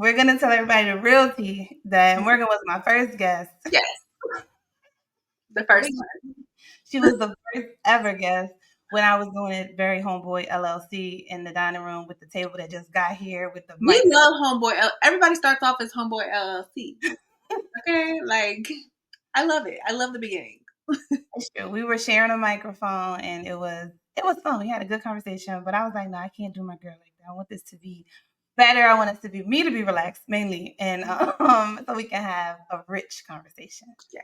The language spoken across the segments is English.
we're going to tell everybody the real tea that Morgan was my first guest. Yes. The first one. She was the first ever guest when I was doing it very Homeboy LLC in the dining room with the table that just got here with the mic. We love Homeboy. Everybody starts off as Homeboy LLC. Okay? Like, I love it. I love the beginning. That's true. We were sharing a microphone and it was fun. We had a good conversation, but I was like, no, I can't do my girl like that. I want this to be better. I want us to be me to be relaxed mainly, and so we can have a rich conversation. Yes.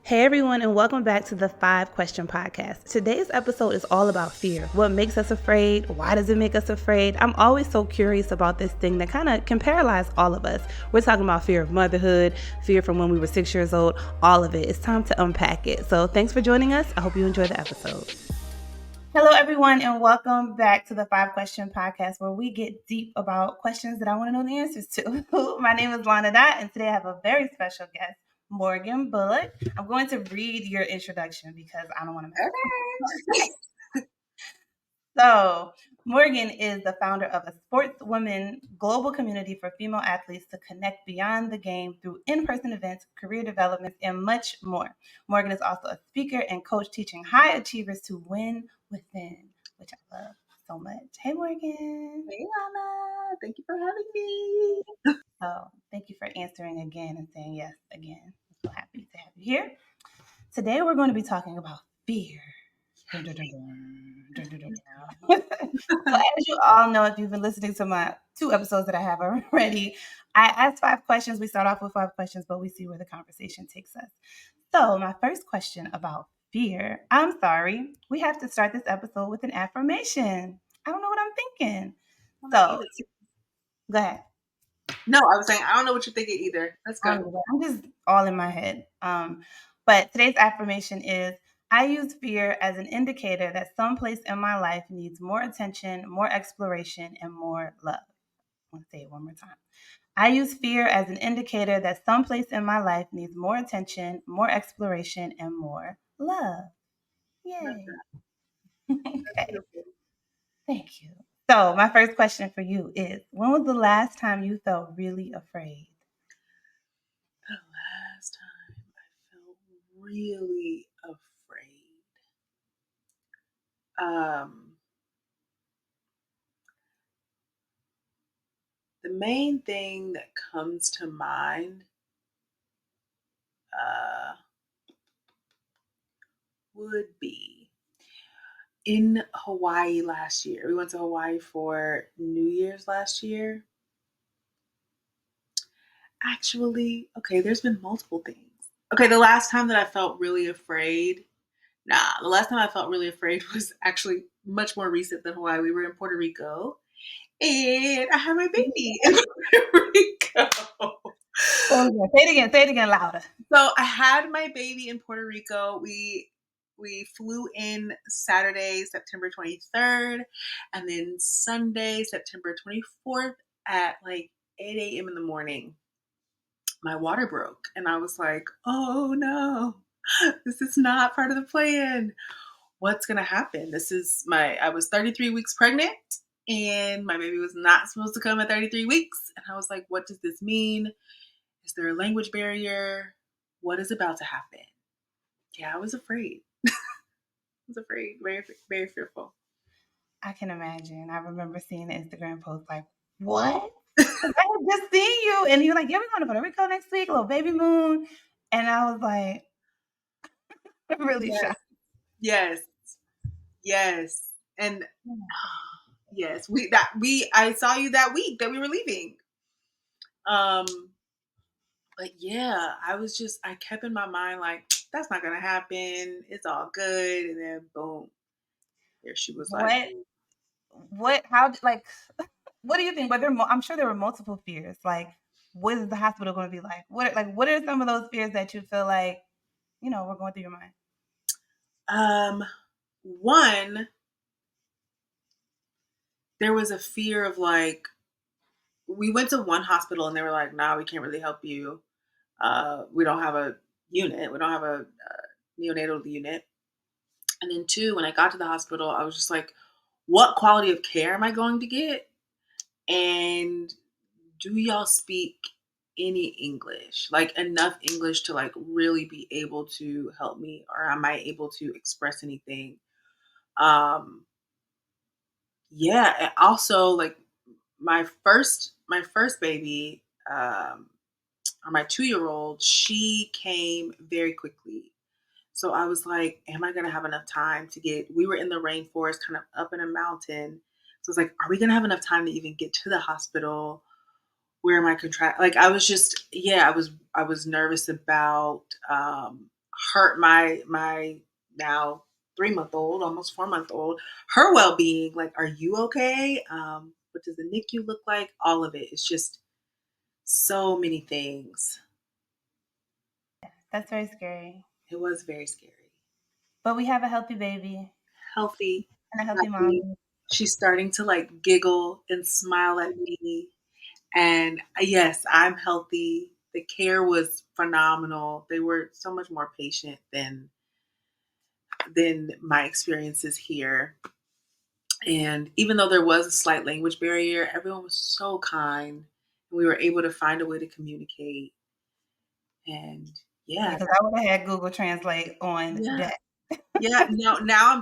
Hey everyone, and welcome back to the 5-Question Podcast. Today's episode is all about fear. What makes us afraid? Why does it make us afraid? I'm always so curious about this thing that kind of can paralyze all of us. We're talking about fear of motherhood, fear from when we were 6 years old, all of it. It's time to unpack it. So thanks for joining us. I hope you enjoy the episode. Hello everyone, and welcome back to the 5-Question Podcast, where we get deep about questions that I want to know the answers to. My name is Lana, and today I have a very special guest, Morgan Bullock. I'm going to read your introduction because I don't want to mess it up. So, Morgan is the founder of a sportswomen global community for female athletes to connect beyond the game through in-person events, career development, and much more. Morgan is also a speaker and coach teaching high achievers to win within, which I love so much. Hey, Morgan. Hey, Lana. Thank you for having me. So, thank you for answering again and saying yes again. I'm so happy to have you here. Today, we're going to be talking about fear. So as you all know, if you've been listening to my 2 episodes that I have already, I asked 5 questions. We start off with 5 questions, but we see where the conversation takes us. So my first question about fear, I'm sorry, we have to start this episode with an affirmation. I don't know what I'm thinking. So go ahead. No, I was saying I don't know what you're thinking either. Let's go. I'm just all in my head. But today's affirmation is, I use fear as an indicator that some place in my life needs more attention, more exploration, and more love. I want to say it one more time. I use fear as an indicator that some place in my life needs more attention, more exploration, and more love. Yay. Okay. Thank you. So my first question for you is, when was the last time you felt really afraid? The last time I felt really afraid. The main thing that comes to mind would be in Hawaii last year. We went to Hawaii for New Year's last year. Actually, okay, there's been multiple things. Okay, the last time that I felt really afraid, the last time I felt really afraid was actually much more recent than Hawaii. We were in Puerto Rico, and I had my baby in Puerto Rico. Say it again louder. So I had my baby in Puerto Rico. We flew in Saturday, September 23rd, and then Sunday, September 24th at like 8 a.m. in the morning. My water broke, and I was like, oh no, this is not part of the plan. What's going to happen? I was 33 weeks pregnant, and my baby was not supposed to come at 33 weeks. And I was like, what does this mean? Is there a language barrier? What is about to happen? Yeah, I was afraid. I was afraid, very, very fearful. I can imagine. I remember seeing the Instagram post like, what? I had just seen you, and you were like, yeah, we're going to Puerto Rico next week, a little baby moon. And I was like, really shocked. Yes. And yes, I saw you that week that we were leaving. But yeah, I kept in my mind like, that's not gonna happen. It's all good. And then boom, there she was. Like, what do you think? I'm sure there were multiple fears. Like, what is the hospital going to be like? What are some of those fears that you feel like, were going through your mind? One, there was a fear of like, we went to one hospital and they were like, nah, we can't really help you. We don't have a unit. We don't have a neonatal unit. And then 2, when I got to the hospital, I was just like, what quality of care am I going to get? And do y'all speak any English? Like enough English to like really be able to help me, or am I able to express anything? Um, yeah, and also like my first baby, or my 2-year old, she came very quickly. So I was like, am I gonna have enough time to get we were in the rainforest, kind of up in a mountain. So I was like, are we gonna have enough time to even get to the hospital? Where am I like I was just yeah, I was nervous about hurt my now 3-month old, almost 4-month old, her well being. Like, are you okay? What does the NICU look like? All of it. It's just so many things. That's very scary. It was very scary. But we have a healthy baby Healthy, and a healthy happy. mommy. She's starting to like giggle and smile at me. And yes, I'm healthy. The care was phenomenal. They were so much more patient than my experiences here. And even though there was a slight language barrier, everyone was so kind. We were able to find a way to communicate. And Yeah, yeah, because I would have had Google Translate on yeah, deck. yeah. Now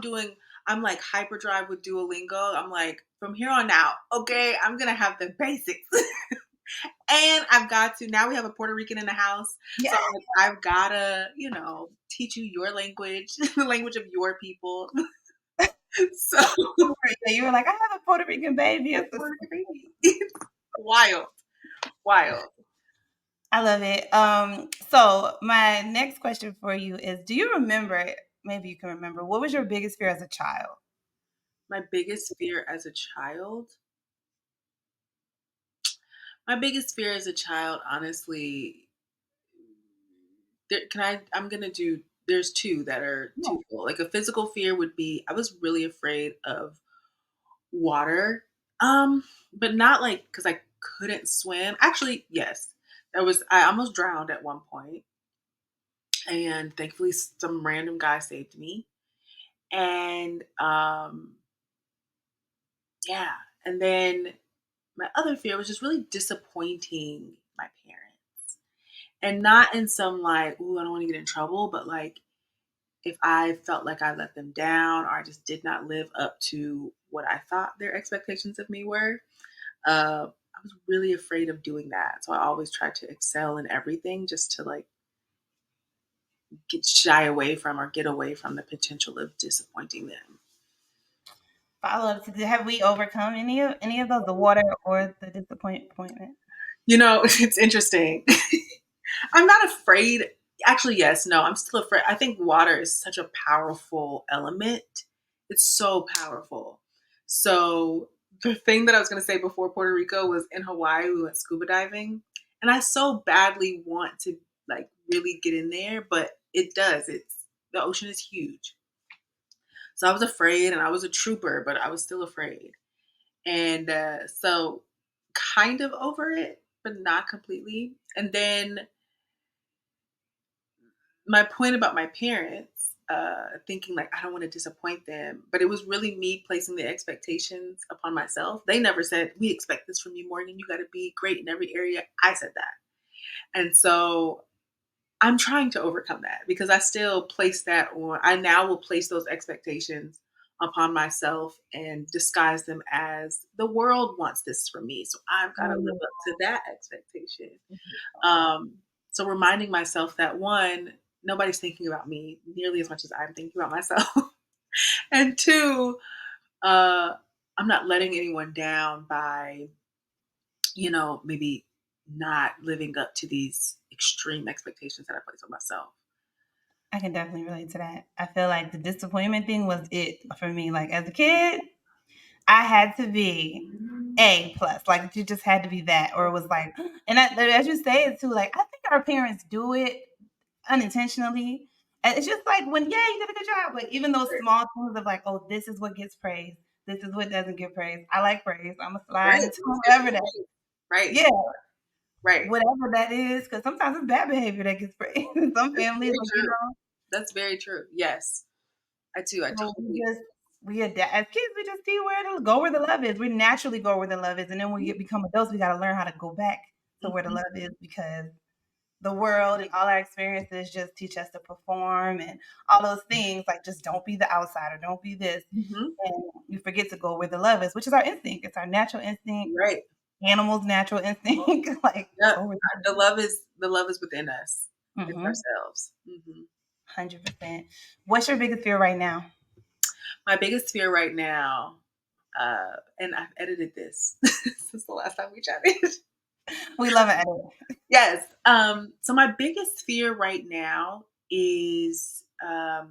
I'm like hyperdrive with Duolingo. I'm like, from here on out, okay, I'm gonna have the basics. And I've got to now we have a Puerto Rican in the house. Yeah. So I'm like, I've gotta, teach you your language, the language of your people. So Yeah, you were like, I have a Puerto Rican baby. Puerto Rican baby. Wild. Wild. I love it. So my next question for you is, do you remember, maybe you can remember, what was your biggest fear as a child? My biggest fear as a child. My biggest fear as a child, honestly, I'm gonna do there's two that are Yeah. twofold. Like a physical fear would be I was really afraid of water. But not like because I couldn't swim. Actually, yes. I almost drowned at one point, and thankfully some random guy saved me. And yeah. And then my other fear was just really disappointing my parents. And not in some like, ooh, I don't want to get in trouble, but like if I felt like I let them down or I just did not live up to what I thought their expectations of me were, I was really afraid of doing that. So I always tried to excel in everything just to like get shy away from or get away from the potential of disappointing them. Follow up. Have we overcome any of those, the water or the disappointment? It's interesting. I'm not afraid. Actually, yes, no, I'm still afraid. I think water is such a powerful element. It's so powerful. So the thing that I was going to say before Puerto Rico was in Hawaii, we went scuba diving. And I so badly want to like really get in there, but it does. The ocean is huge. So I was afraid and I was a trooper, but I was still afraid. And so kind of over it, but not completely. And then my point about my parents, thinking like I don't want to disappoint them, but it was really me placing the expectations upon myself. They never said, we expect this from you, Morgan. You got to be great in every area. I said that. And so I'm trying to overcome that because I still place that on, I now will place those expectations upon myself and disguise them as the world wants this from me. So I've got to live Oh, up to that expectation. Um, so reminding myself that one, nobody's thinking about me nearly as much as I'm thinking about myself. And two, uh, I'm not letting anyone down by, maybe not living up to these extreme expectations that I place on myself. I can definitely relate to that. I feel like the disappointment thing was it for me. Like as a kid, I had to be A plus. Like you just had to be that, or it was like, and as you say it too. Like I think our parents do it unintentionally. And it's just like when, yeah, you did a good job. Like even those small things of like, oh, this is what gets praised. This is what doesn't get praised. I like praise. I'm gonna slide Right. into Let's give whatever them that. praise. Right. Yeah, Right. whatever that is, because sometimes it's bad behavior that gets praised. Some That's families, very like true. That's very true. Yes. I so we totally just agree. we adapt as kids. We just see where the love is. We naturally go where the love is, and then when we become adults, we got to learn how to go back to where the Mhm. love is because the world and all our experiences just teach us to perform and all those things. Like, just don't be the outsider, don't be this, Mhm. and we forget to go where the love is, which is our instinct. It's our natural instinct, Right. animals' natural instinct. Like, Yep. go where the love The love is within us. is. It's 100%. What's your biggest fear right now? my biggest fear right now, and I've edited this since the last time we chatted. We love it. Yes. So my biggest fear right now is, I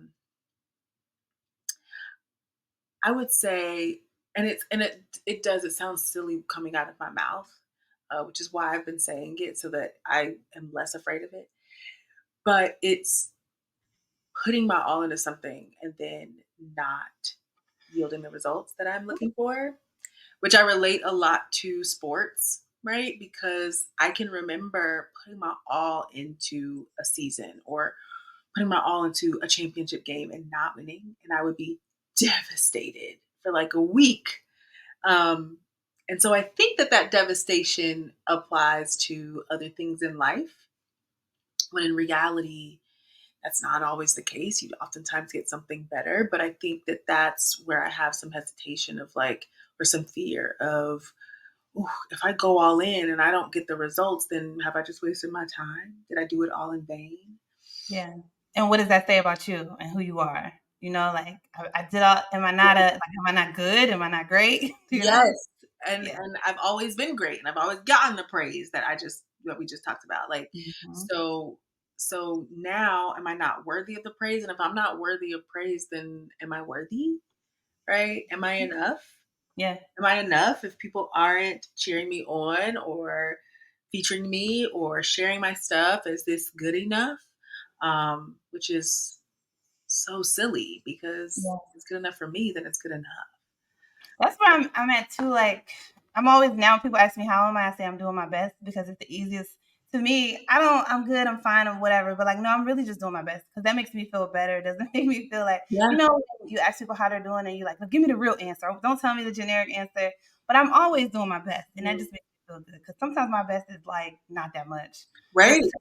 would say, and it sounds silly coming out of my mouth, which is why I've been saying it so that I am less afraid of it. But it's putting my all into something and then not yielding the results that I'm looking for, which I relate a lot to sports, right? Because I can remember putting my all into a season or putting my all into a championship game and not winning, and I would be devastated for like a week. Um, and so I think that devastation applies to other things in life, when in reality, that's not always the case. You oftentimes get something better, but I think that that's where I have some hesitation of like, or some fear of, "Ooh, if I go all in and I don't get the results, then have I just wasted my time? Did I do it all in vain?" Yeah. And what does that say about you and who you are? You know, like I did all. Am I not good? Am I not great? You know? Yes. And Yeah. and I've always been great, and I've always gotten the praise that we just talked about. Like, Mhm. so now am I not worthy of the praise? And if I'm not worthy of praise, then am I worthy? Right? Am I enough? Yeah. Am I enough if people aren't cheering me on or featuring me or sharing my stuff? Is this good enough? Which is so silly, because Yeah. if it's good enough for me, then it's good enough. That's where I'm at too. Like I'm always now when people ask me how am I say I'm doing my best because it's the easiest to me. I'm good, I'm fine, or whatever. But like no, I'm really just doing my best because that makes me feel better. It doesn't make me feel like Yeah. you ask people how they're doing and you're like, well, give me the real answer. Don't tell me the generic answer. But I'm always doing my best, and that Mm. just makes me feel good because sometimes my best is like not that much. Right. Just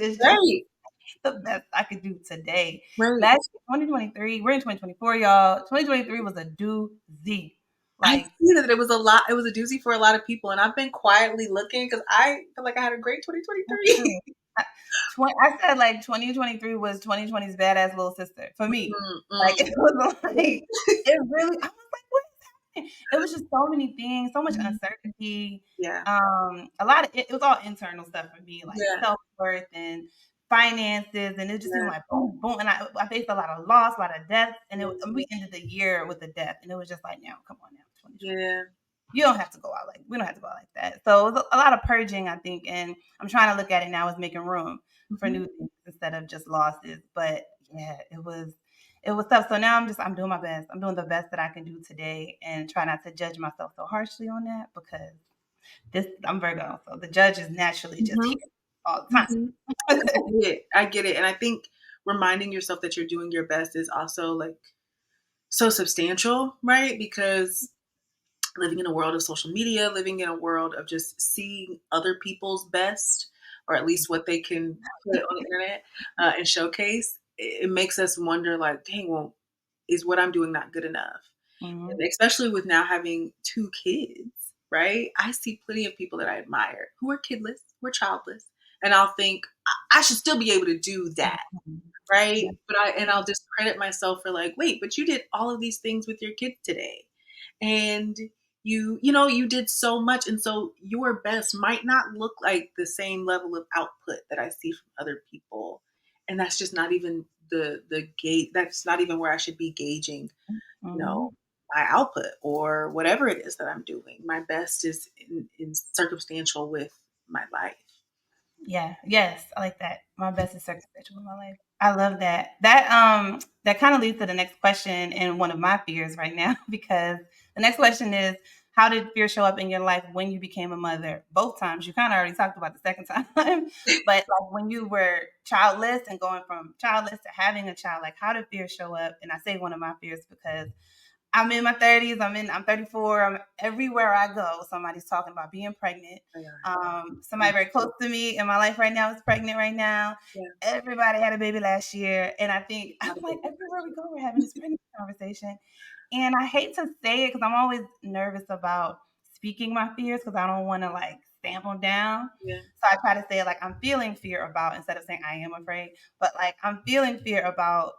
it's just Right. the best I could do today. Right. Last 2023, we're in 2024, y'all. 2023 was a doozy. I Like, see that it was a doozy for a lot of people, and I've been quietly looking because I feel like I had a great me 2023. too. I, I said like 2023 was 2020's badass little sister for me. Mm, Like mm, it was like it really. I was like, what is happening? It was just so many things, so much mm. uncertainty. Yeah. A lot of it was all internal stuff for me, like Yeah. self worth and finances, and it just seemed Yeah. like boom, boom. And I faced a lot of loss, a lot of death, and Mhm. we ended the year with a death, and it was just like, now, come on, now, 2020. Yeah. You don't have to go out like we don't have to go out like that. So it was a lot of purging, I think, and I'm trying to look at it now as making room for Mhm. new things instead of just losses. But yeah, it was tough. So now I'm doing my best. I'm doing the best that I can do today and try not to judge myself so harshly on that because this I'm Virgo, so the judge is naturally just Mhm. here all the Mhm. time. I get it. I get it, and I think reminding yourself that you're doing your best is also, like, so substantial, right? Because living in a world of social media, living in a world of just seeing other people's best, or at least what they can put on the internet, and showcase, it makes us wonder, like, "Dang, well, is what I'm doing not good enough?" Mhm. And especially with now having 2 kids, right? I see plenty of people that I admire who are kidless, who are childless, and I'll think, I should still be able to do that." Mhm. Right? Yeah. I'll discredit myself for like, "Wait, but you did all of these things with your kids today. And you did so much, and so your best might not look like the same level of output that I see from other people." And that's just not even the gate that's not even where I should be gauging, you know, Mhm. my output or whatever it is that I'm doing. My best is in circumstantial with my life. Yeah, yes, I like that. My best is circumstantial in my life. I love that. That kind of leads to the next question and one of my fears right now because the next question is how did fear show up in your life when you became a mother? Both times. You kind of already talked about the second time. But like when you were childless and going from childless to having a child, like how did fear show up? And I say one of my fears because I'm in my 30s. I'm 34. I'm everywhere I go. Somebody's talking about being pregnant. Oh, yeah. Somebody very close to me in my life right now is pregnant right now. Yeah. Everybody had a baby last year, and I think I'm Not a like baby. everywhere we go, we're having this pregnancy conversation. And I hate to say it because I'm always nervous about speaking my fears because I don't want to like stamp them down. Yeah. So I try to say like I'm feeling fear about instead of saying I am afraid, but like I'm feeling fear about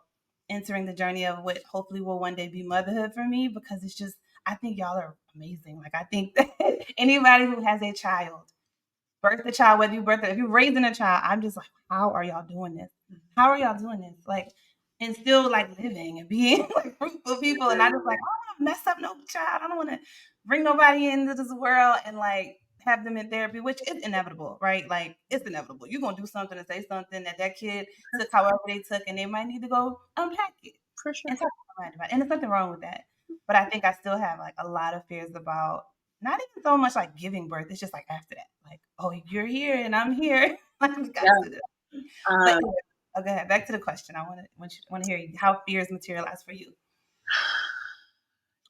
entering the journey of what hopefully will one day be motherhood for me because it's just I think y'all are amazing. Like I think that anybody who has a child birth a child, whether you birth it, if you're raising a child, I'm just like, how are y'all doing this? How are y'all doing this? Like, and still like living and being like fruitful people. And I just like, I don't want to mess up no child. I don't want to bring nobody into this world and like have them in therapy, which is inevitable, right? Like, it's inevitable. You're going to do something and say something that kid took however they took, and they might need to go unpack it For sure. and talk to somebody about it. And there's nothing wrong with that. But I think I still have like a lot of fears about not even so much like giving birth. It's just like after that, like, oh, you're here and I'm here. Like we got Yeah. to do that. But Um, anyway, go ahead. Back to the question. I want to hear you, how fears materialize for you.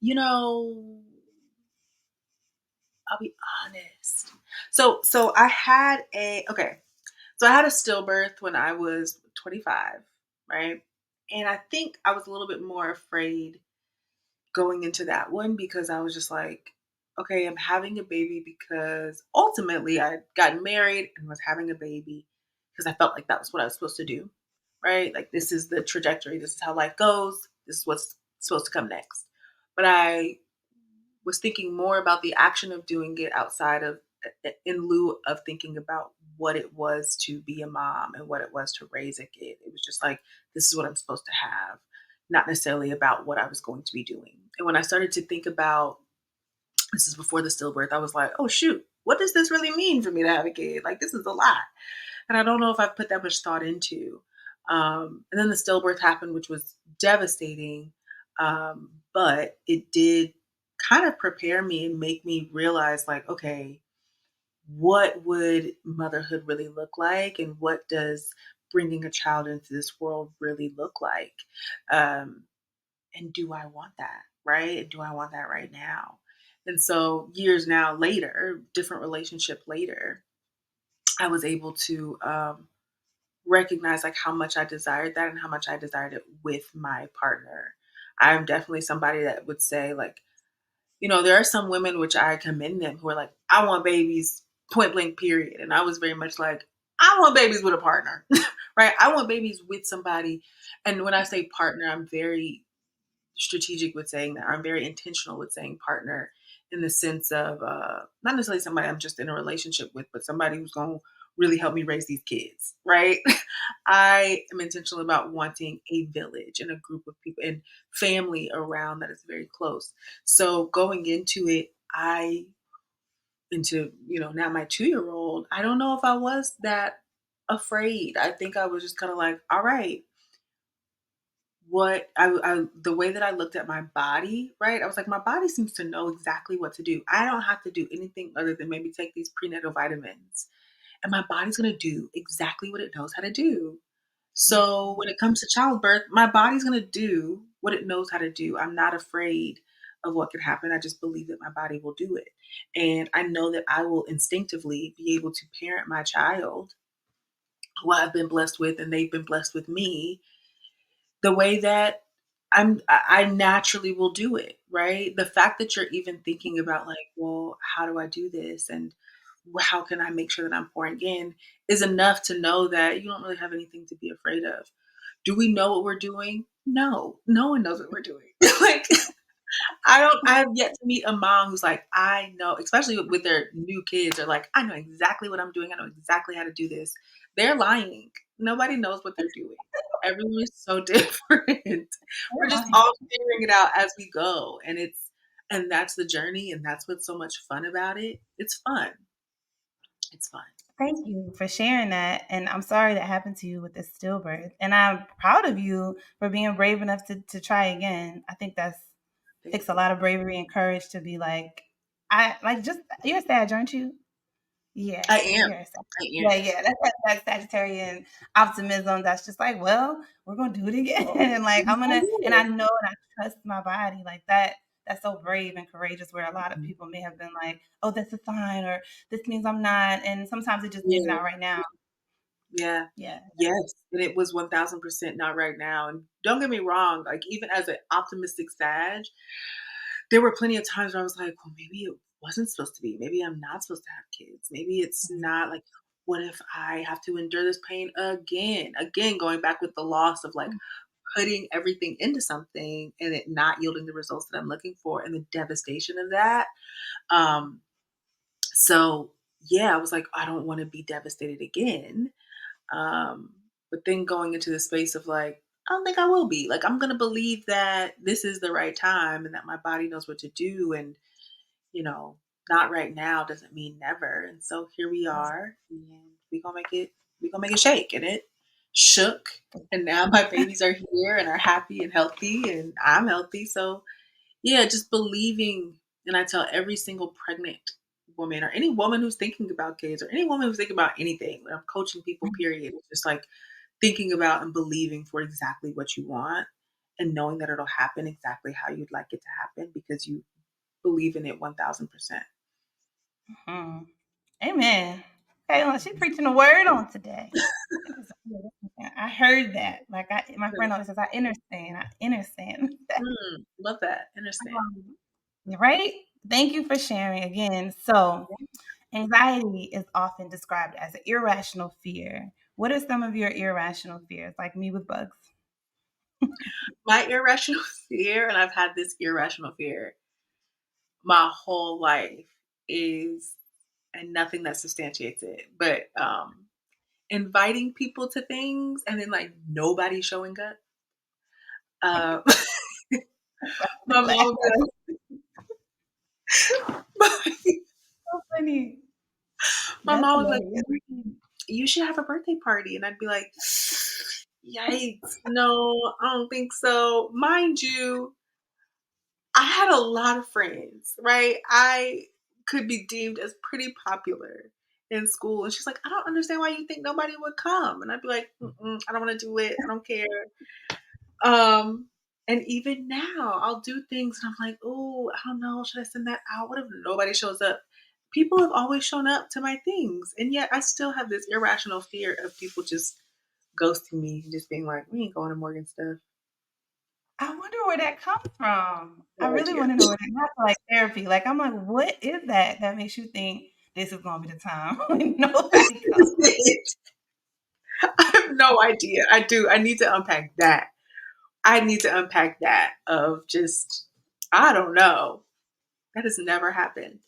you know, I'll be honest. So I had a okay. So I had a stillbirth when I was 25, right? And I think I was a little bit more afraid going into that one because I was just like, okay, I'm having a baby because ultimately I got married and was having a baby because I felt like that was what I was supposed to do, right? Like this is the trajectory, this is how life goes, this is what's supposed to come next. But I was thinking more about the action of doing it outside of in lieu of thinking about what it was to be a mom and what it was to raise a kid. It was just like this is what I'm supposed to have, not necessarily about what I was going to be doing. And when I started to think about this is before the stillbirth, I was like, oh shoot, what does this really mean for me to have a kid? Like this is a lot. And I don't know if I've put that much thought into. And then the stillbirth happened, which was devastating. But it did kind of prepare me and make me realize, like, okay, what would motherhood really look like? And what does bringing a child into this world really look like? Um, and do I want that? Right? Do I want that right now? And so years now later, different relationship later, I was able to recognize like how much I desired that and how much I desired it with my partner. I'm definitely somebody that would say like, there are some women which I commend them who are like, I want babies, point blank, period. And I was very much like, I want babies with a partner, right? I want babies with somebody. And when I say partner, I'm very strategic with saying that. I'm very intentional with saying partner in the sense of not necessarily somebody I'm just in a relationship with, but somebody who's going to really help me raise these kids, right? I am intentional about wanting a village and a group of people and family around that is very close. So going into it, now my 2 year old, I don't know if I was that afraid. I think I was just kind of like, all right, the way that I looked at my body, right? I was like, my body seems to know exactly what to do. I don't have to do anything other than maybe take these prenatal vitamins. And my body's gonna do exactly what it knows how to do. So when it comes to childbirth, my body's gonna do what it knows how to do. I'm not afraid of what could happen. I just believe that my body will do it. And I know that I will instinctively be able to parent my child who I've been blessed with and they've been blessed with me the way that I naturally will do it, right? The fact that you're even thinking about like, well, how do I do this? And how can I make sure that I'm pouring in is enough to know that you don't really have anything to be afraid of. Do we know what we're doing? No, no one knows what we're doing. Like I have yet to meet a mom who's like, I know, especially with their new kids, they're like, I know exactly what I'm doing. I know exactly how to do this. They're lying. Nobody knows what they're doing. Everyone is so different. We're just all figuring it out as we go. And that's the journey. And that's what's so much fun about it. It's fun. It's fun. Thank you for sharing that. And I'm sorry that happened to you with this stillbirth. And I'm proud of you for being brave enough to try again. I think that's Thank takes a you. lot of bravery and courage to be like, I like just you're sad, aren't you? Yeah, I am. you're sad. I Yeah, am. yeah. That's Sagittarian optimism. That's just like, well, we're gonna do it again. And like I'm I gonna and I will. know and I trust my body like that. that's so brave and courageous, where a lot of people may have been like, oh, that's a sign, or this means I'm not. And sometimes it just means Yeah. not right now. Yeah. Yeah. Yes. And it was 1000% not right now. And don't get me wrong, like even as an optimistic Sag, there were plenty of times where I was like, well, maybe it wasn't supposed to be. Maybe I'm not supposed to have kids. Maybe it's not like, what if I have to endure this pain again? Again, going back with the loss of like putting everything into something and it not yielding the results that I'm looking for and the devastation of that. Um, so yeah, I was like, I don't want to be devastated again. But then going into the space of like, I don't think I will be. Like, I'm going to believe that this is the right time and that my body knows what to do. And, you know, not right now doesn't mean never. And so here we are, and we gonna make it shake. And it shook. And now my babies are here and are happy and healthy, and I'm healthy. So yeah, just believing. And I tell every single pregnant woman or any woman who's thinking about kids or any woman who's thinking about anything, when I'm coaching people, period, it's just like thinking about and believing for exactly what you want and knowing that it'll happen exactly how you'd like it to happen because you believe in it 1000%. Mhm. Amen. Okay, well, she's preaching the word on today. I heard that. Like my friend always says, I understand. I understand. Love that. Understand. Right? Thank you for sharing again. So, anxiety is often described as an irrational fear. What are some of your irrational fears, like me with bugs? My irrational fear, and I've had this irrational fear my whole life, is, and nothing that substantiates it, but inviting people to things and then like nobody showing up. Uh, my mom would That's be like, so funny. my That's mom was like, hilarious. you should have a birthday party. And I'd be like, yikes, no, I don't think so. Mind you, I had a lot of friends, right? I could be deemed as pretty popular in school. And she's like, I don't understand why you think nobody would come. And I'd be like, I don't want to do it. I don't care. Um, and even now, I'll do things and I'm like, oh, I don't know. Should I send that out? What if nobody shows up? People have always shown up to my things. And yet I still have this irrational fear of people just ghosting me and just being like, we ain't going to Morgan stuff. I wonder where that comes from. I No really idea. want to know where that comes from, like therapy. Like I'm like, what is that makes you think this is gonna be the time when nobody comes? I have no idea. I do. I need to unpack that. I need to unpack that of just, I don't know. That has never happened.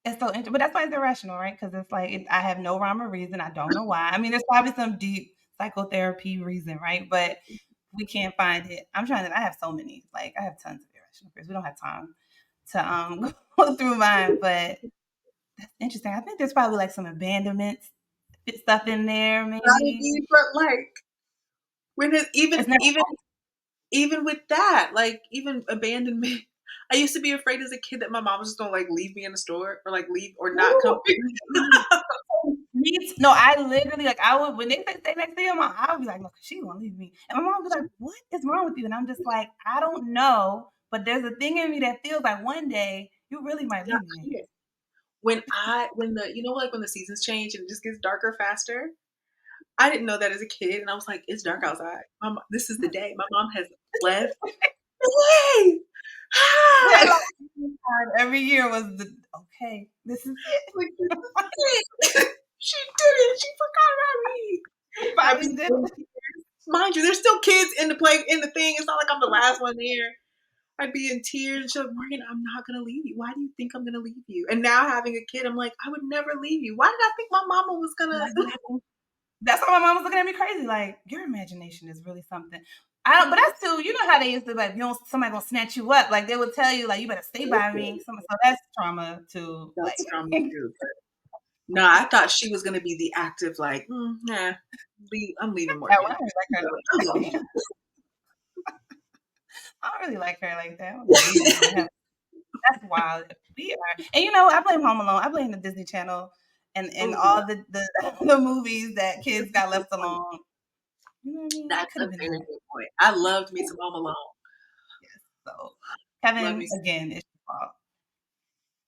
It's so interesting, but that's why it's irrational, right? Because it's like I have no rhyme or reason. I don't know why. I mean, there's probably some deep psychotherapy reason, right? But we can't find it. I'm trying to. I have so many. Like I have tons of irrational fears. We don't have time to go through mine, but that's interesting. I think there's probably like some abandonment stuff in there, maybe. Right, but like when it, It's never. even with that, like even abandonment. I used to be afraid as a kid that my mom was just gonna like leave me in the store or like leave or not come Ooh, pick me up. no, I literally like I would when they say stay next to your mom, I would be like, look, she gonna leave me. And my mom would be like, what is wrong with you? And I'm just like, I don't know, but there's a thing in me that feels like one day you really might Not leave me in clear. here. When the like when the seasons change and it just gets darker faster. I didn't know that as a kid, and I was like, "It's dark outside. This is the day." My mom has left. Hey, That hi. like every year was the okay, this is it. Like, this is it. She did it. She forgot about me. I'd Finally be did in it. tears. Mind you, there's still kids in the thing. It's not like I'm the last one there. I'd be in tears and she's like, Morgan, I'm not gonna leave you. Why do you think I'm gonna leave you? And now having a kid, I'm like, I would never leave you. Why did I think my mama was gonna That's why my mom was looking at me crazy, like, your imagination is really something. I don't, but that's too, you know how they used to like, you don't, somebody gonna snatch you up. Like they would tell you, like, you better stay by me. So that's trauma too. Like, that's trauma too? No, I thought she was gonna be the active, like, nah, I'm leaving I don't Morgan. really like her I'm like going. that. I don't really like her like that. I want to leave me in heaven. That's wild. We are, and you know, I blame Home Alone. I blame the Disney Channel and Oh, yeah. all the the movies that kids got left alone. You know what I mean? It That's could a have been very that. good point. I loved me some Home Alone. Yes. So, Let Kevin, me see. again, it's your fault.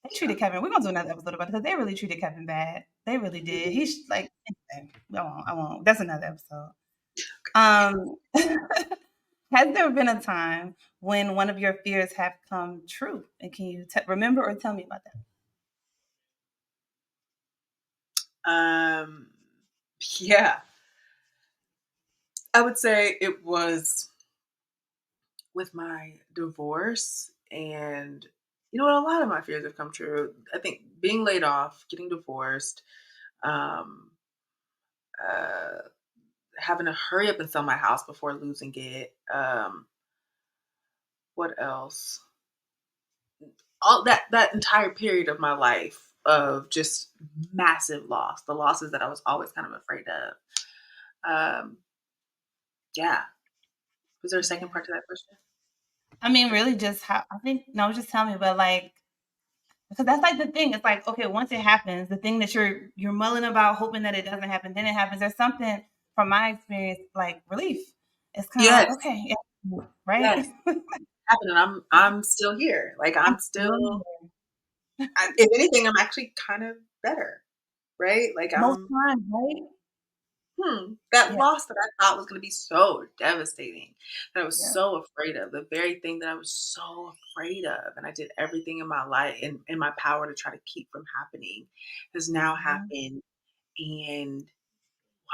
They Yeah. treated Kevin. We're gonna do another episode about it because they really treated Kevin bad. They really They did. did. He's like, anyway, I won't. That's another episode. Um, has there been a time when one of your fears have come true? And can you remember or tell me about that? Um, yeah, I would say it was with my divorce, and you know what, a lot of my fears have come true. I think being laid off, getting divorced, um, uh, having to hurry up and sell my house before losing it. What else? All that entire period of my life of just massive loss, the losses that I was always kind of afraid of. Um, yeah. Was there a second Yeah. part to that question? I mean, really, just how I think. No, just tell me, but like, because that's like the thing. It's like, okay, once it happens, the thing that you're mulling about, hoping that it doesn't happen, then it happens. There's something from my experience, like relief. It's kind of like, Yes, okay, yeah, right? yes, happened, and I'm still here. Like I'm I'm still still. here. If anything, I'm actually kind of better, right? Like Most I'm. times, right? That Yeah, loss that I thought was going to be so devastating, that I was yeah. so afraid of, the very thing that I was so afraid of, and I did everything in my life and in my power to try to keep from happening, has now Mhm. happened. And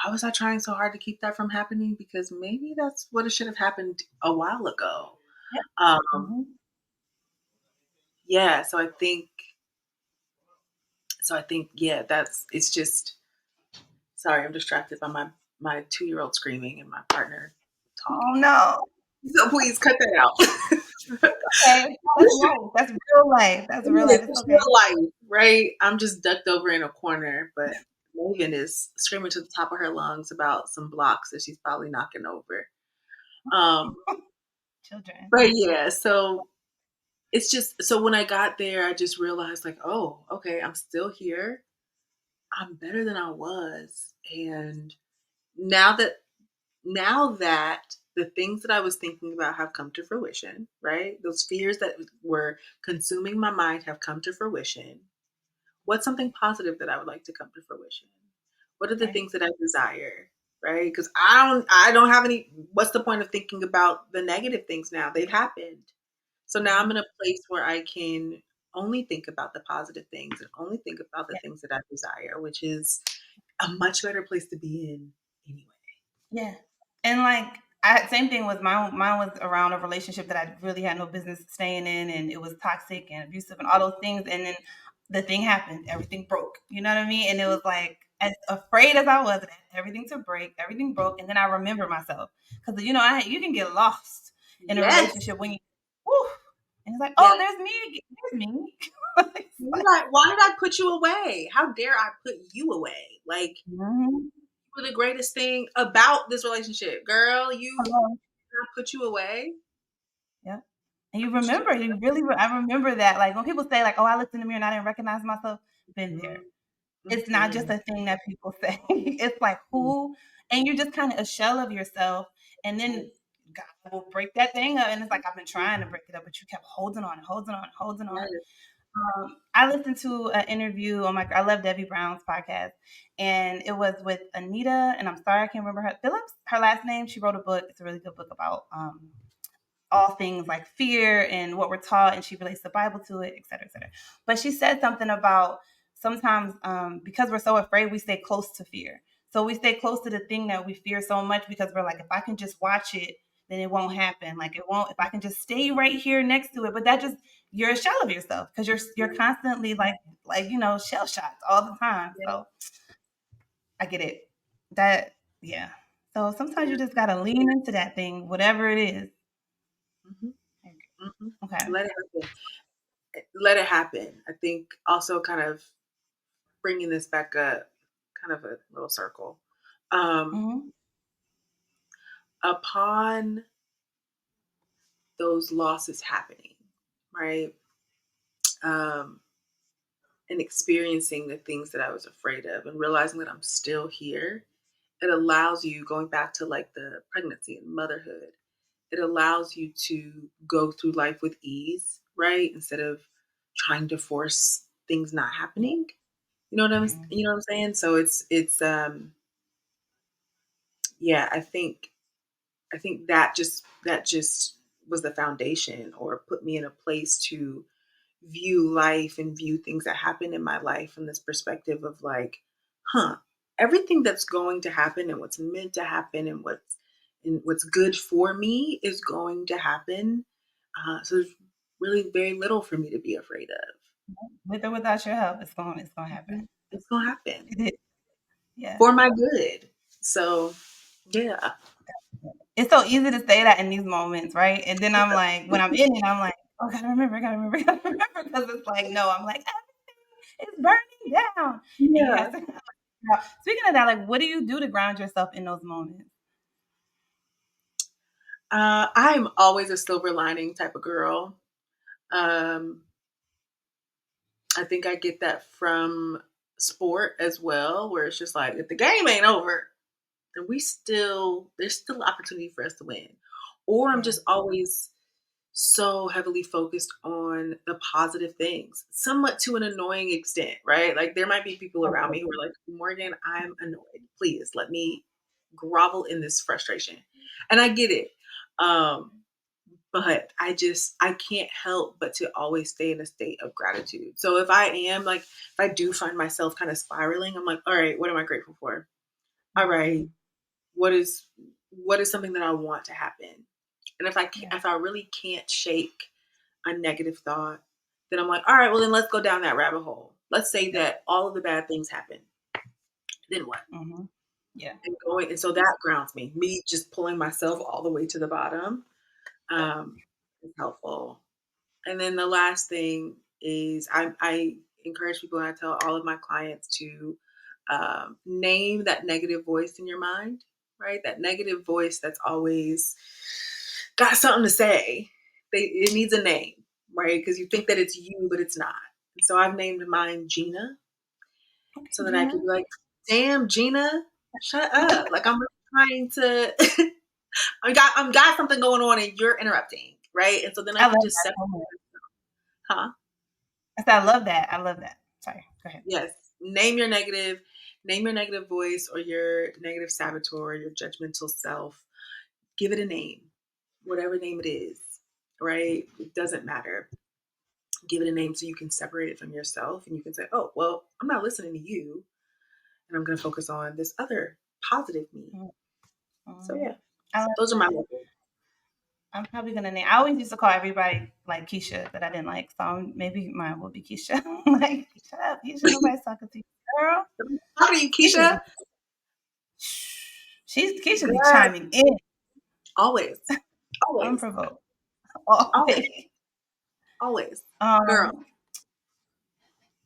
why was I trying so hard to keep that from happening? Because maybe that's what it should have happened a while ago. Yeah. Um, Mhm. yeah, so I think, yeah, that's it's just sorry, I'm distracted by my 2-year-old screaming and my partner Oh talking. no. So please cut that out. Okay. That's life. That's real life. That's real life. It's It's okay. real life, right? I'm just ducked over in a corner, but Megan is screaming to the top of her lungs about some blocks that she's probably knocking over. Um, Children. but yeah, so it's just so when I got there, I just realized like, oh, okay, I'm still here. I'm better than I was, and now that now that the things that I was thinking about have come to fruition, right? Those fears that were consuming my mind have come to fruition. What's something positive that I would like to come to fruition? What are the Right. things that I desire? Right? Because I don't have any what's the point of thinking about the negative things now? They've happened. So now I'm Mhm. in a place where I can only think about the positive things and only think about the Yeah. things that I desire, which is a much better place to be in anyway. Yeah. And like I same thing with mine was around a relationship that I really had no business staying in, and it was toxic and abusive and all those things. And then the thing happened, everything broke. You know what I mean? And it was like as afraid as I was of everything to break, everything broke. And then I remember myself. Because you can get lost in a Yes. relationship when you whew, and it's like, oh, Yes. there's me again. There's me. It's like, Why did I put you away? How dare I put you away? Like mhm. you were the greatest thing about this relationship. Girl, you Hello. I put you away. Yeah. And I you put you remember, you really I remember that, like, when people say, like, "Oh, I looked in the mirror and I didn't recognize myself," been there. Mhm, It's not just mhm, a thing that people say. It's like, mhm. who and you're just kinda a shell of yourself, and then Yes, God will break that thing up, and it's like, I've been trying to break it up, but you kept holding on and holding on and holding on. yes. I listened to an interview on my I love Debbie Brown's podcast, and it was with Anita, and I'm sorry I can't remember her Phillips, her last name. She wrote a book. It's a really good book about, all things like fear and what we're taught, and she relates the Bible to it, et cetera, et cetera. But she said something about sometimes because we're so afraid, we stay close to fear. So we stay close to the thing that we fear so much because we're like, if I can just watch it, then it won't happen. Like it won't. If I can just stay right here next to it, but that just you're a shell of yourself because you're constantly like shell shocked all the time. Yeah, So I get it. That yeah. So sometimes you yeah. just gotta lean into that thing, whatever it is. Mhm, mhm. Okay. Let it happen. Let it happen. I think also kind of bringing this back up, kind of a little circle. Um, Mhm. upon those losses happening, right? Um, and experiencing the things that I was afraid of and realizing that I'm still here, it allows you, going back to like the pregnancy and motherhood, it allows you to go through life with ease, right? Instead of trying to force things not happening. Mhm. You know what I'm saying? So it's yeah, I think that just was the foundation or put me in a place to view life and view things that happen in my life from this perspective of like, huh, everything that's going to happen and what's meant to happen and what's good for me is going to happen. So there's really very little for me to be afraid of. With or without your help, it's gonna happen. It's gonna happen It is. Yeah. for my good. So yeah, It's so easy to say that in these moments, right? And then I'm like, when I'm in it, I'm like, oh, gotta remember, gotta remember, gotta remember, because it's like, no, I'm like, everything is burning down, and you have yeah. to. Speaking of that, like, what do you do to ground yourself in those moments? I'm always a silver lining type of girl. Um, I think I get that from sport as well, where it's just like if the game ain't over, then there's still opportunity for us to win. Or I'm Yeah. just always so heavily focused on the positive things, somewhat to an annoying extent, right? Like there might be people around me who are like, Morgan, I'm annoyed. Please let me grovel in this frustration. And I get it. Um, but I can't help but to always stay in a state of gratitude. So if I do find myself kind of spiraling, I'm like, all right, what am I grateful for? All right, Mhm. what is something that I want to happen? And Yeah. if I really can't shake a negative thought, then I'm like, all right, well then let's go down that rabbit hole. Let's say Yeah. that all of the bad things happen. Then what? Mhm. Yeah. And so that grounds me. Me just pulling myself all the way to the bottom Yeah. is helpful. And then the last thing is I encourage people and I tell all of my clients to name that negative voice in your mind, right? That negative voice that's always got something to say. It needs a name, right? Because you think that it's you, but it's not. And so I've named mine Gina so Okay, that I could Gina. be like, damn, Gina, shut up. Like I'm really trying to I'm got something going on and you're interrupting, right? And so then I I love can just that separate, so much. huh? I said, I love that. I love that. Sorry. Go ahead. Yes. Name your negative voice or your negative saboteur, your judgmental self. Give it a name, whatever name it is, right? It doesn't matter. Give it a name so you can separate it from yourself and you can say, oh, well, I'm not listening to you and I'm going to focus on this other positive me. So, Mhm. yeah, I love those are my that. methods. I'm probably gonna name. I always used to call everybody like Keisha that I didn't like, so maybe mine will be Keisha. Like, shut up, Keisha. Nobody's talking to you, girl. How are you, Keisha be, Keisha? Keisha be Good. chiming in Always. Always. unprovoked always. Always. Always. Girl. Um,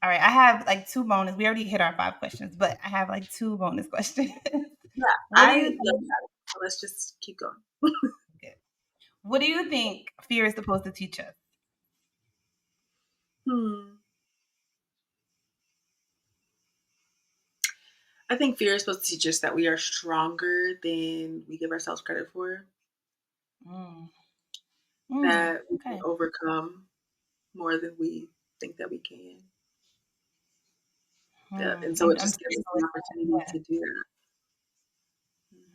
all right, I have like two bonus. We already hit our five questions, but I have like two bonus questions. Yeah, What do I you love think? that. So let's just keep going. What do you think fear is supposed to teach us? Hmm. I think fear is supposed to teach us that we are stronger than we give ourselves credit for, Mm. that we can Okay. overcome more than we think that we can. Yeah. And so it I'm just gives sitting us with the that. opportunity Yeah. to do that.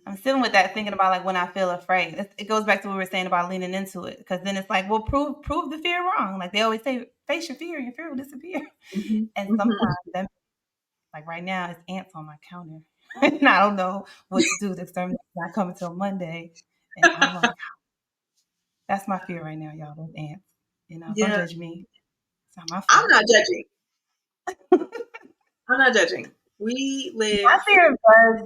I'm sitting with that, thinking about like when I feel afraid. It goes back to what we were saying about leaning into it, because then it's like, well, prove the fear wrong. Like they always say, face your fear will disappear. Hmm. And Hmm. sometimes, that, like right now, it's ants on my counter, and I don't know what to do. The exterminator's not coming until Monday, and I'm like, that's my fear right now, y'all. Those ants. Don't Yeah. judge me. It's not my I'm fault. not judging. I'm not judging. We My live. fear of bugs,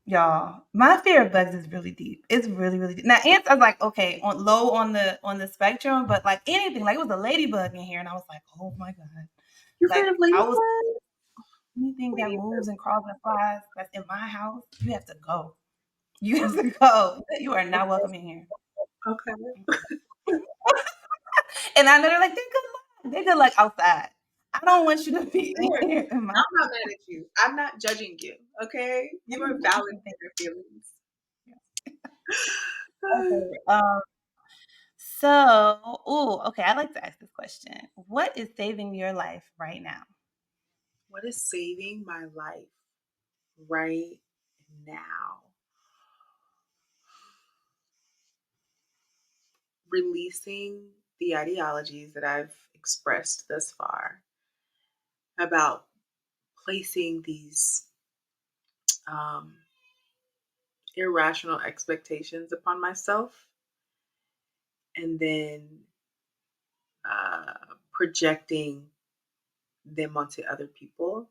y'all. My fear of bugs is really deep. It's really, really deep. Now ants are like okay, on low on the spectrum, but like anything, like it was a ladybug in here, and I was like, oh my god. You're afraid Like of I was ladybugs? anything that Ladybug. moves and crawls and flies that's in my house, you have to go. You have to go. You are not welcome in here. Okay. And I know they're like, they're good luck. They're good luck outside. I don't want you to be Sure. in here in my I'm not mad at you. I'm not judging you. Okay. You are valid in your feelings. Okay. Okay, I'd like to ask this question. What is saving your life right now? What is saving my life right now? Releasing the ideologies that I've expressed thus far about placing these um, irrational expectations upon myself and then projecting them onto other people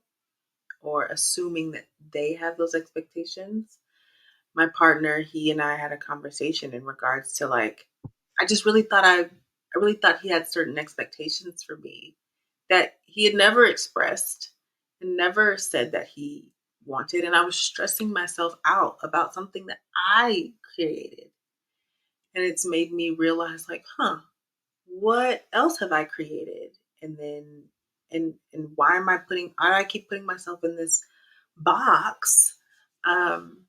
or assuming that they have those expectations. My partner, he and I had a conversation in regards to like, I just really thought I really thought he had certain expectations for me that he had never expressed and never said that he wanted. And I was stressing myself out about something that I created. And it's made me realize, like, what else have I created? And then, and why am I putting? Why do I keep putting myself in this box? Um,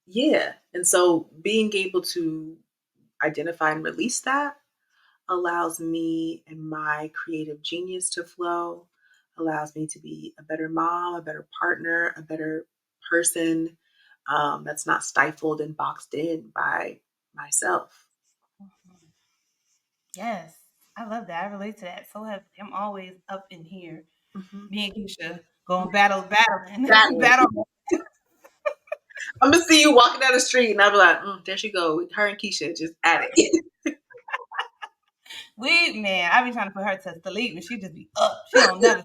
yeah. And so, being able to identify and release that allows me and my creative genius to flow. Allows me to be a better mom, a better partner, a better person. That's not stifled and boxed in by myself. Mhm. Yes, I love that. I relate to that so heavily. I'm always up in here. Mhm. Me and Keisha going battling, Exactly. battle. I'm gonna see you walking down the street, and I'll be like, "There she go, her and Keisha just at it." Man, I be trying to put her to sleep and she just be up. She don't never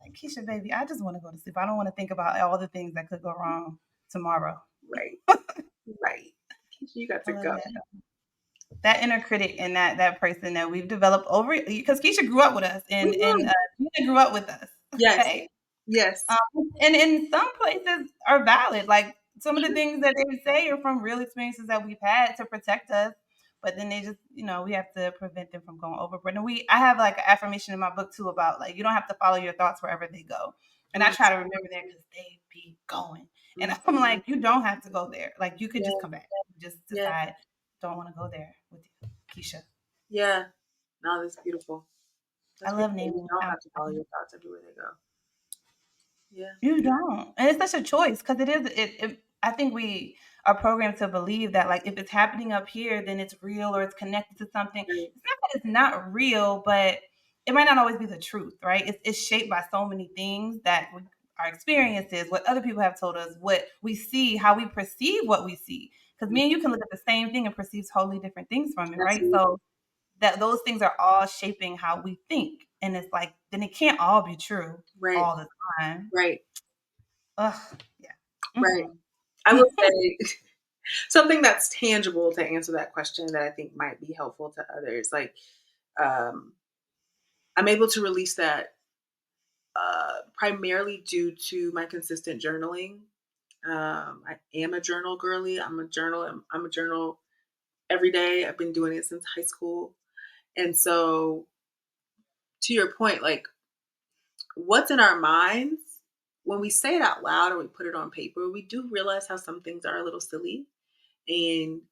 like Keisha, baby. I just want to go to sleep. I don't want to think about all the things that could go wrong tomorrow. Right, right. Keisha, you got I to love go. that. That inner critic and that person that we've developed over because Keisha grew up with us and Mhm. Gina grew up with us. Yes, Okay. yes. And in some places are valid. Like some of the things that they say are from real experiences that we've had to protect us. But then they just, we have to prevent them from going overboard. And I have like an affirmation in my book too about like you don't have to follow your thoughts wherever they go. And I Mm, try to remember that because they be going. And I'm mhm. like, you don't have to go there. Like you could Yeah, just come back. Just yeah, decide, don't want to go there with you, Keisha. yeah. No, that's beautiful. I That's love beautiful. You naming. don't have to follow your thoughts everywhere they go. Yeah. You don't, and it's such a choice because it is. I think we are programmed to believe that, like, if it's happening up here, then it's real or it's connected to something. Right. It's not that it's not real, but it might not always be the truth, right? It's shaped by so many things that our experiences, what other people have told us, what we see, how we perceive what we see. Because Mm, me and you can look at the same thing and perceive totally different things from it, right? absolutely. So that those things are all shaping how we think, and it's like then it can't all be true Right. all the time. Right. Ugh, yeah. Right. Mm-mm. I will say something that's tangible to answer that question that I think might be helpful to others. Like, um, I'm able to release that primarily due to my consistent journaling. I am a journal girly. I'm a journal every day. I've been doing it since high school. And so, to your point, like what's in our minds, when we say it out loud or we put it on paper, we do realize how some things are a little silly and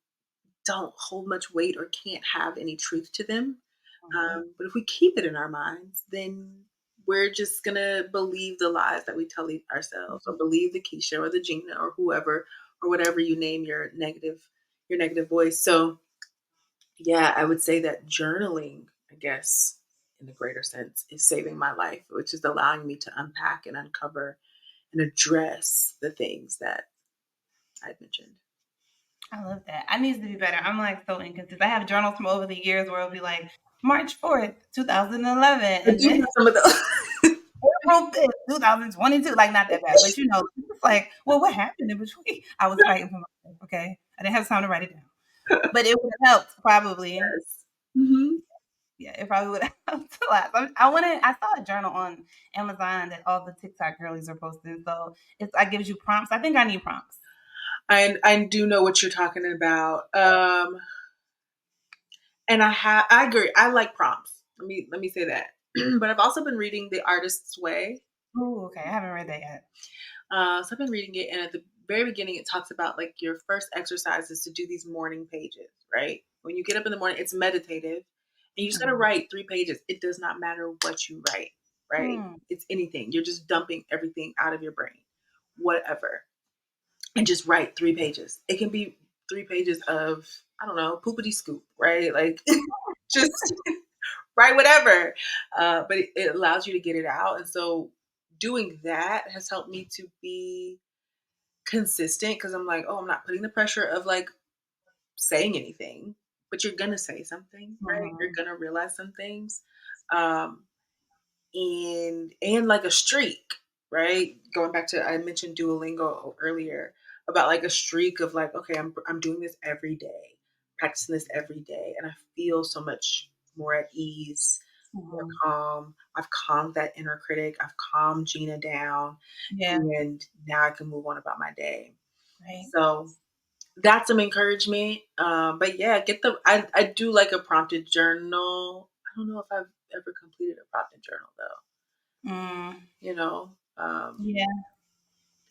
don't hold much weight or can't have any truth to them. Mhm. But if we keep it in our minds, then we're just gonna believe the lies that we tell ourselves, or believe the Keisha or the Gina or whoever or whatever you name your negative voice. So yeah, I would say that journaling, I guess, in the greater sense, is saving my life, which is allowing me to unpack and uncover and address the things that I've mentioned. I love that. I need to be better. I'm like so inconsistent. I have journals from over the years where it'll be like March 4th, 2011, I and do then have some of those. April 5th, 2022. Like not that bad, but it's like, well, what happened in between? I was fighting for my life. Okay, I didn't have time to write it down, but it would have helped probably. Yes. Hmm. Yeah, it probably would have helped a lot. I want to. I saw a journal on Amazon that all the TikTok girlies are posting. So I gives you prompts. I think I need prompts. I do know what you're talking about. And I agree. I like prompts. Let me say that. But I've also been reading The Artist's Way. Oh, okay. I haven't read that yet. So I've been reading it, and at the very beginning, it talks about like your first exercise is to do these morning pages, right? When you get up in the morning, it's meditative, and you just got to Mhm. write 3 pages. It does not matter what you write, right? Mm. It's anything. You're just dumping everything out of your brain, whatever, and just write 3 pages. It can be 3 pages of, I don't know, poopity scoop, right? Like just write whatever. But it allows you to get it out. And so doing that has helped me to be consistent because I'm like, oh, I'm not putting the pressure of like saying anything, but you're gonna say something, right? You're Mhm. gonna realize some things. Um, and like a streak, right? Going back to, I mentioned Duolingo earlier, about like a streak of like, okay, I'm doing this every day, practicing this every day, and I feel so much more at ease, more Mhm. calm. I've calmed that inner critic. I've calmed Gina down, Yeah. and now I can move on about my day. Right. So that's some encouragement. But yeah, I do like a prompted journal. I don't know if I've ever completed a prompted journal though. Mm. You know. Yeah.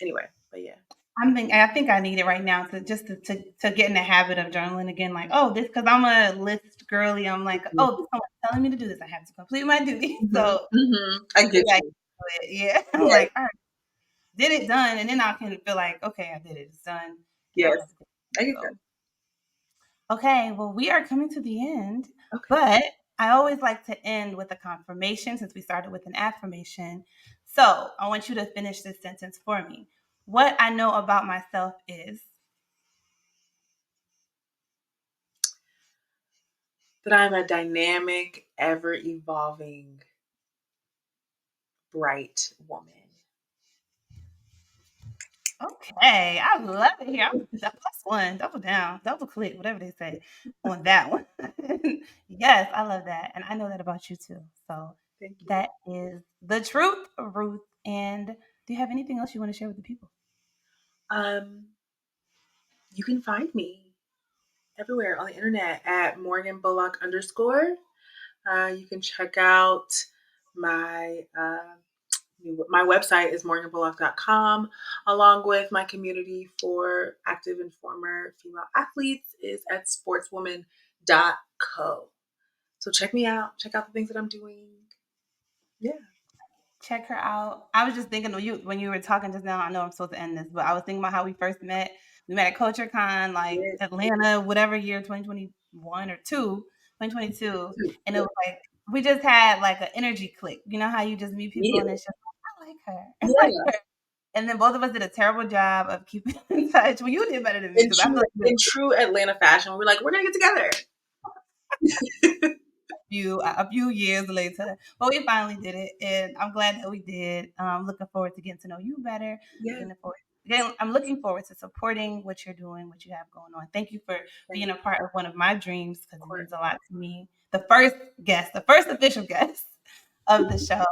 Anyway, but yeah. I think I need it right now to just to get in the habit of journaling again. Like, oh, this because I'm a list girly. I'm like, Mhm. oh, someone's telling me to do this. I have to complete my duty. Mhm. So Mhm. I maybe get I can you. do it. Yeah. I'm Yes. like, all right, did it done, and then I can feel like, okay, I did it. It's done, and I don't have Yes. to think. I get that. So okay, well, we are coming to the end, Okay. but I always like to end with a confirmation since we started with an affirmation. So I want you to finish this sentence for me. What I know about myself is. That I'm a dynamic, ever evolving, bright woman. Okay, I love it here. I'm plus one, double down, double click, whatever they say on that one. Yes, I love that. And I know that about you too. So Thank you. that is the truth, Ruth. And do you have anything else you want to share with the people? Um, you can find me everywhere on the internet at Morgan Bullock underscore. You can check out my my website is morganbullock.com, along with my community for active and former female athletes is at sportswoman.co. So check me out. Check out the things that I'm doing. Yeah. Check her out. I was just thinking when you were talking just now. I know I'm supposed to end this, but I was thinking about how we first met. We met at Culture Con, like Yes. Atlanta, whatever year, 2021 or two, 2022, and it Yeah. was like we just had like an energy click. You know how you just meet people and Immediately. it's just I like her, I like Yeah. her. And then both of us did a terrible job of keeping in touch. Well, you did better than me In because I feel true like you in true Atlanta fashion, we're like, we're gonna get together. a few years later. But we finally did it, and I'm glad that we did. Looking forward to getting to know you better. Yes. Looking forward. Again, I'm looking forward to supporting what you're doing, what you have going on. Thank you for Thank being a you. part of one of my dreams because Of it course. means a lot to me. The first guest, the first official guest of the show,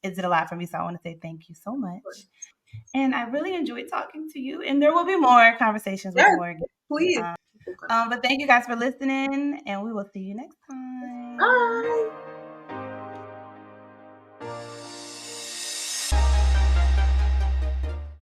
it did a lot for me. So I want to say thank you so Of much. course. And I really enjoyed talking to you. And there will be more conversations with Yes, more guests. please. But thank you guys for listening, and we will see you next time. Bye.